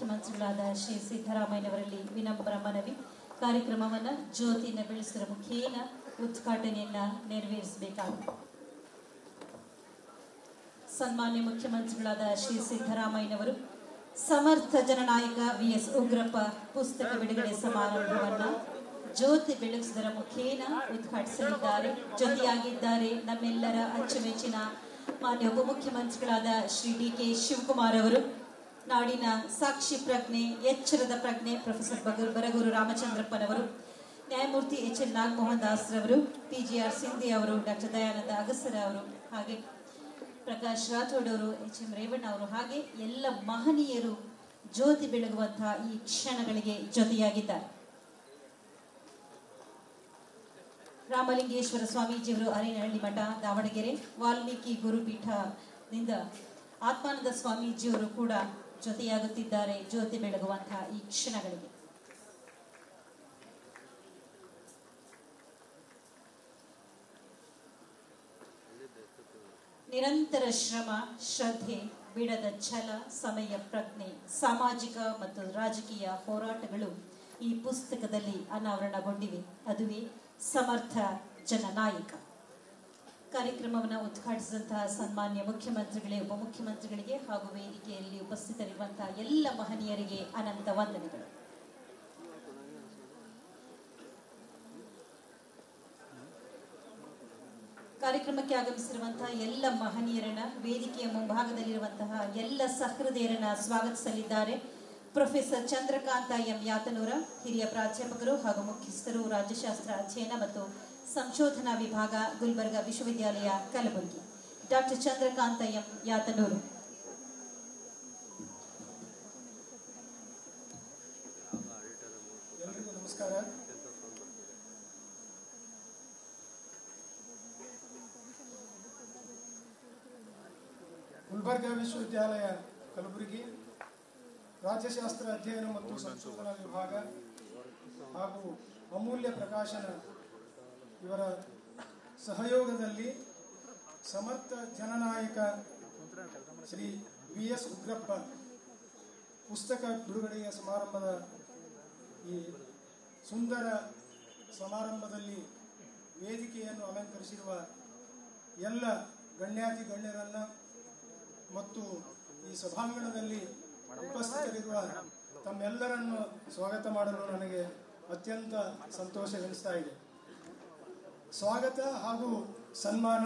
ಉಪಮುಖ್ಯಮಂತ್ರಿಗಳಾದ ಶ್ರೀ ಸಿದ್ದರಾಮಯ್ಯನವರಲ್ಲಿ ವಿನಮ್ರ ಮನವಿ. ಕಾರ್ಯಕ್ರಮವನ್ನು ಜ್ಯೋತಿನ ಬೆಳೆಸುವ ಮುಖೇನ ಉದ್ಘಾಟನೆಯನ್ನ ನೆರವೇರಿಸಬೇಕಾಗಿದೆ. ಸನ್ಮಾನ್ಯ ಮುಖ್ಯಮಂತ್ರಿಗಳಾದ ಶ್ರೀ ಸಿದ್ದರಾಮಯ್ಯನವರು ಸಮರ್ಥ ಜನನಾಯಕ ವಿ.ಎಸ್. ಉಗ್ರಪ್ಪ ಪುಸ್ತಕ ಬಿಡುಗಡೆ ಸಮಾರಂಭವನ್ನು ಜ್ಯೋತಿ ಬೆಳಗಿಸುವುದರ ಮುಖೇನ ಉದ್ಘಾಟಿಸಲಿದ್ದಾರೆ. ಜೊತೆಯಾಗಿದ್ದಾರೆ ನಮ್ಮೆಲ್ಲರ ಅಚ್ಚುಮೆಚ್ಚಿನ ಮಾನ್ಯ ಉಪಮುಖ್ಯಮಂತ್ರಿಗಳಾದ ಶ್ರೀ ಡಿ.ಕೆ. ಶಿವಕುಮಾರ್ ಅವರು, ನಾಡಿನ ಸಾಕ್ಷಿ ಪ್ರಜ್ಞೆ, ಎಚ್ಚರದ ಪ್ರಜ್ಞೆ ಪ್ರೊಫೆಸರ್ ಬರಗೂರು ರಾಮಚಂದ್ರಪ್ಪನವರು, ನ್ಯಾಯಮೂರ್ತಿ ಎಚ್.ಎನ್. ನಾಗಮೋಹನ್ ದಾಸ್ ರವರು, ಟಿ.ಜಿ.ಆರ್. ಸಿಂಧಿ ಅವರು, ಡಾಕ್ಟರ್ ದಯಾನಂದ ಅಗಸರ ಅವರು, ಹಾಗೆ ಪ್ರಕಾಶ್ ರಾಥೋಡ್ ಅವರು, ಎಚ್.ಎಂ. ರೇವಣ್ಣ ಅವರು, ಹಾಗೆ ಎಲ್ಲ ಮಹನೀಯರು ಜ್ಯೋತಿ ಬೆಳಗುವಂತಹ ಈ ಕ್ಷಣಗಳಿಗೆ ಜೊತೆಯಾಗಿದ್ದಾರೆ. ರಾಮಲಿಂಗೇಶ್ವರ ಸ್ವಾಮೀಜಿಯವರು ಅರೇನಹಳ್ಳಿ ಮಠ, ದಾವಣಗೆರೆ, ವಾಲ್ಮೀಕಿ ಗುರುಪೀಠದಿಂದ ಆತ್ಮಾನಂದ ಸ್ವಾಮೀಜಿಯವರು ಕೂಡ ಜೊತೆಯಾಗುತ್ತಿದ್ದಾರೆ ಜ್ಯೋತಿ ಬೆಳಗುವಂತಹ ಈ ಕ್ಷಣಗಳಿಗೆ. ನಿರಂತರ ಶ್ರಮ, ಶ್ರದ್ಧೆ, ಬಿಡದ ಛಲ, ಸಮಯ ಪ್ರಜ್ಞೆ, ಸಾಮಾಜಿಕ ಮತ್ತು ರಾಜಕೀಯ ಹೋರಾಟಗಳು ಈ ಪುಸ್ತಕದಲ್ಲಿ ಅನಾವರಣಗೊಂಡಿವೆ. ಅದುವೇ ಸಮರ್ಥ ಜನನಾಯಕ. ಕಾರ್ಯಕ್ರಮವನ್ನು ಉದ್ಘಾಟಿಸಿದಂತಹ ಸನ್ಮಾನ್ಯ ಮುಖ್ಯಮಂತ್ರಿಗಳೇ, ಉಪಮುಖ್ಯಮಂತ್ರಿಗಳಿಗೆ ಹಾಗೂ ವೇದಿಕೆಯಲ್ಲಿ ಉಪಸ್ಥಿತರಿರುವಂತಹ ಎಲ್ಲ ಮಹನೀಯರಿಗೆ ಅನಂತ ವಂದನೆಗಳು. ಕಾರ್ಯಕ್ರಮಕ್ಕೆ ಆಗಮಿಸಿರುವಂತಹ ಎಲ್ಲ ಮಹನೀಯರನ್ನ, ವೇದಿಕೆಯ ಮುಂಭಾಗದಲ್ಲಿರುವಂತಹ ಎಲ್ಲ ಸಹೃದಯರನ್ನ ಸ್ವಾಗತಿಸಲಿದ್ದಾರೆ ಪ್ರೊಫೆಸರ್ ಚಂದ್ರಕಾಂತ ಎಂ ಯಾತನೂರ, ಹಿರಿಯ ಪ್ರಾಧ್ಯಾಪಕರು ಹಾಗೂ ಮುಖ್ಯಸ್ಥರು, ರಾಜ್ಯಶಾಸ್ತ್ರ ಅಧ್ಯಯನ ಮತ್ತು ಸಂಶೋಧನಾ ವಿಭಾಗ, ಗುಲ್ಬರ್ಗ ವಿಶ್ವವಿದ್ಯಾಲಯ, ಕಲಬುರಗಿ. Doctor Chandrakanta M Yatanur. ಎಲ್ಲರಿಗೂ ನಮಸ್ಕಾರ. ಗುಲ್ಬರ್ಗ ವಿಶ್ವವಿದ್ಯಾಲಯ ಕಲಬುರಗಿ ರಾಜ್ಯಶಾಸ್ತ್ರ ಅಧ್ಯಯನ ಮತ್ತು ಸಂಶೋಧನಾ ವಿಭಾಗ ಹಾಗೂ ಅಮೂಲ್ಯ ಪ್ರಕಾಶನ ಇವರ ಸಹಯೋಗದಲ್ಲಿ ಸಮರ್ಥ ಜನನಾಯಕ ಶ್ರೀ ವಿ.ಎಸ್. ಉಗ್ರಪ್ಪ ಪುಸ್ತಕ ಬಿಡುಗಡೆಯ ಸಮಾರಂಭದ ಈ ಸುಂದರ ಸಮಾರಂಭದಲ್ಲಿ ವೇದಿಕೆಯನ್ನು ಅಲಂಕರಿಸಿರುವ ಎಲ್ಲ ಗಣ್ಯಾತಿ ಗಣ್ಯರನ್ನು ಮತ್ತು ಈ ಸಭಾಂಗಣದಲ್ಲಿ ಉಪಸ್ಥಿತರಿರುವ ತಮ್ಮೆಲ್ಲರನ್ನು ಸ್ವಾಗತ ಮಾಡಲು ನನಗೆ ಅತ್ಯಂತ ಸಂತೋಷವೆನಿಸ್ತಾ ಇದೆ. ಸ್ವಾಗತ ಹಾಗೂ ಸನ್ಮಾನ